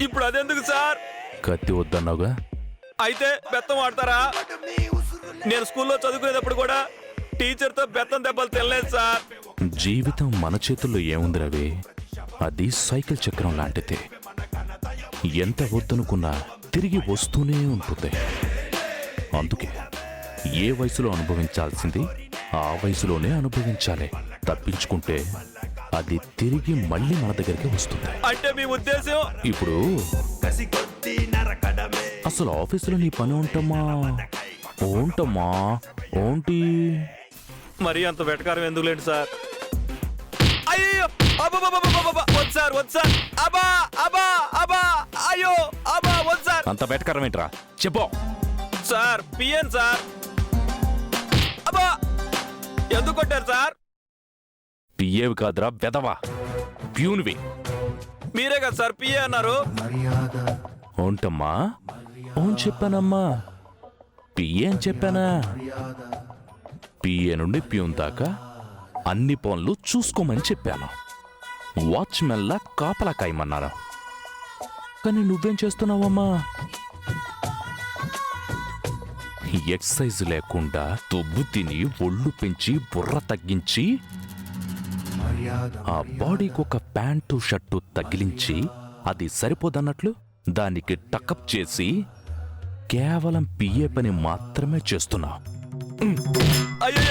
ఇప్పుడు అదెందుకు సార్? కత్తి వద్దన్నావుగా. అయితే బెత్తం వాడతారా? నేను స్కూల్లో చదువుకునేటప్పుడు కూడా టీచర్తో బెత్తం దెబ్బలు తినలేదు సార్. జీవితం మన చేతుల్లో ఏముంది రవి? అది సైకిల్ చక్రం లాంటిది. ఎంత వద్దనుకున్నా తిరిగి వస్తూనే ఉంటుంది. అందుకే ఏ వయసులో అనుభవించాల్సింది ఆ వయసులోనే అనుభవించాలి. తప్పించుకుంటే అది తిరిగి మళ్ళీ మన దగ్గరికి వస్తుంది. అంటే మీ ఉద్దేశం? ఇప్పుడు అసలు ఆఫీసులో నీ పని ఉంటమ్మా ఓంటి మరి అంత వెటకారం ఎందుకులేండి సార్? అయ్యో వద్దు సార్, వద్దు సార్. అబా అబా అబా అయ్యో అబా వద్దు సార్. అంత వెటకారం ఏంట్రా చెప్పు. Sir PN sir. అబా ఎందుకు కొట్టారు సార్? పిఏవి కాదురా బెదవా, ప్యూన్వి. మీరే కదా సార్ పిఏ అన్నారు. ఓంటమ్మా ఓన్ చెప్పానమ్మా, పిఏ అని చెప్పానా? పిఏ నుండి ప్యూన్ దాకా అన్ని పనులు చూసుకోమని చెప్పాను. వాచ్మెన్లా కాపలా కాయమన్నాను. కానీ నువ్వేం చేస్తున్నావమ్మా? ఎక్సర్సైజ్ లేకుండా తొబ్బు తిని ఒళ్ళు పెంచి బుర్ర తగ్గించి ఆ బాడీకి ఒక ప్యాంటు షర్టు తగిలించి అది సరిపోదన్నట్లు దానికి టకప్ చేసి కేవలం పిఏ పని మాత్రమే చేస్తున్నా. అయ్యో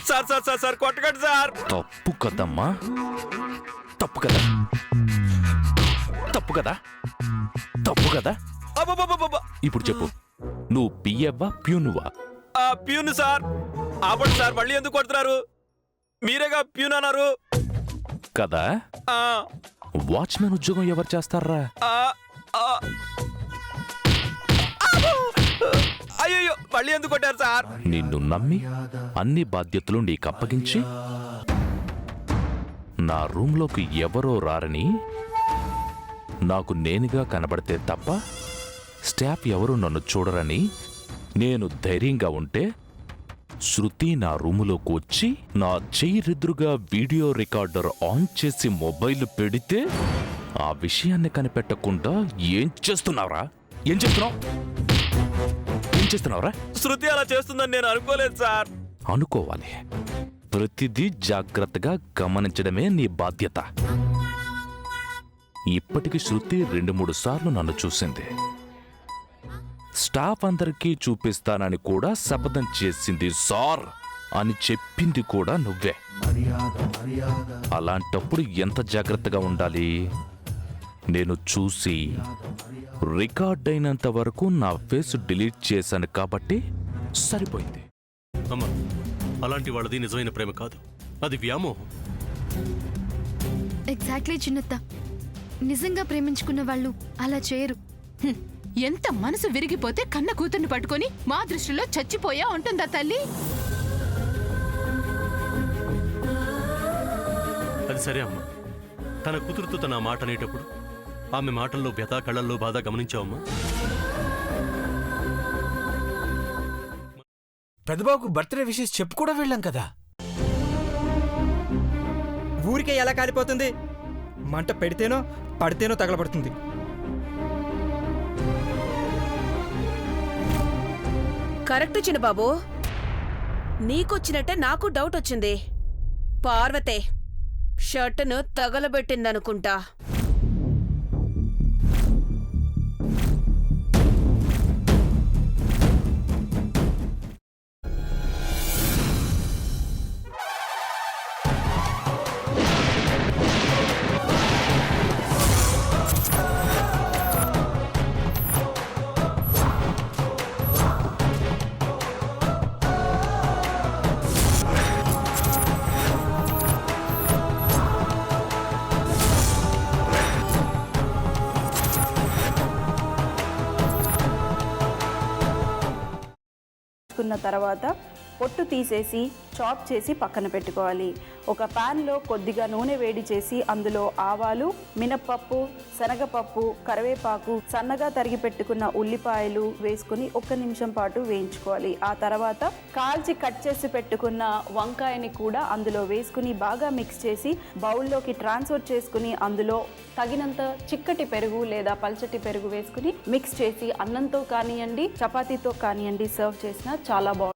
సార్ సార్ సార్ సార్ కొట్టకండి సార్. తప్పు కదమ్మా, తప్పు కదా, తప్పు కదా, తప్పు కదా. ఇప్పుడు చెప్పు, నువ్వు పిఏవా ప్యూనువా? Peon sir. ఆపండి సార్, మళ్ళీ ఎందుకు కొడుతున్నారు? మీరేగా ప్యూన్ అన్నారు కదా. వాచ్మెన్ ఉద్యోగం ఎవరు చేస్తారా? అయ్యో మళ్ళీ ఎందుకు కొట్టారు సార్? నిన్ను నమ్మి అన్ని బాధ్యతలు నీకు అప్పగించి నా రూంలోకి ఎవరో రారని నాకు నేనుగా కనబడితే తప్ప స్టాఫ్ ఎవరు నన్ను చూడరని నేను ధైర్యంగా ఉంటే శృతి నా రూములోకి వచ్చి నా చెయ్యిరెదురుగా వీడియో రికార్డర్ ఆన్ చేసి మొబైల్ పెడితే ఆ విషయాన్ని కనిపెట్టకుండా ఏం చేస్తున్నావురా? ఏం చేస్తున్నావు? ఏం చేస్తున్నావురా? శృతి అలా చేస్తుందని నేను అనుకోలేదు సార్. అనుకోవాలి. ప్రతిదీ జాగ్రత్తగా గమనించడమే నీ బాధ్యత. ఇప్పటికి శృతి 2-3 సార్లు నన్ను చూసింది. స్టాఫ్ అందరికీ చూపిస్తానని కూడా శపథం చేసింది. సార్ అని చెప్పింది కూడా నువ్వే. అలాంటప్పుడు ఎంత జాగ్రత్తగా ఉండాలి? నేను చూసి రికార్డ్ అయినంత వరకు నా ఫేస్ డిలీట్ చేశాను కాబట్టి సరిపోయింది. అమ్మా, అలాంటి వాళ్ళది నిజమైన ప్రేమ కాదు, అది వ్యామోహం. ఎగ్జాక్ట్లీ చిన్నత్త. నిజంగా ప్రేమించుకున్న వాళ్ళు అలా చేయరు. ఎంత మనసు విరిగిపోతే కన్న కూతుర్ని పట్టుకొని మా దృష్టిలో చచ్చిపోయా ఉంటుందా తల్లి? అది సరే అమ్మా, తన కూతురుతో తన మాట అనేటప్పుడు ఆమె మాటల్లో వ్యథ, కళ్ళల్లో బాధ గమనించావమ్మా? పెద్దబాబుకు బర్త్డే విషెస్ చెప్పు కూడా వెళ్ళాం కదా. ఊరికే ఎలా కాలిపోతుంది? మంట పెడితేనో పడితేనో తగలబడుతుంది. కరెక్ట్ చిన్నబాబు, నీకొచ్చినట్టే నాకు డౌట్ వచ్చింది. పార్వతే షర్టును తగలబెట్టిందనుకుంటా. తర్వాత పొట్టు తీసేసి చాప్ చేసి పక్కన పెట్టుకోవాలి. ఒక ప్యాన్లో కొద్దిగా నూనె వేడి చేసి అందులో ఆవాలు, మినప్పప్పు, శనగపప్పు, కరివేపాకు, సన్నగా తరిగి పెట్టుకున్న ఉల్లిపాయలు వేసుకుని 1 నిమిషం పాటు వేయించుకోవాలి. ఆ తర్వాత కాల్చి కట్ చేసి పెట్టుకున్న వంకాయని కూడా అందులో వేసుకుని బాగా మిక్స్ చేసి బౌల్లోకి ట్రాన్స్ఫర్ చేసుకుని అందులో తగినంత చిక్కటి పెరుగు లేదా పల్చటి పెరుగు వేసుకుని మిక్స్ చేసి అన్నంతో కానివ్వండి, చపాతీతో కానివ్వండి సర్వ్ చేసినా చాలా బాగుంటుంది.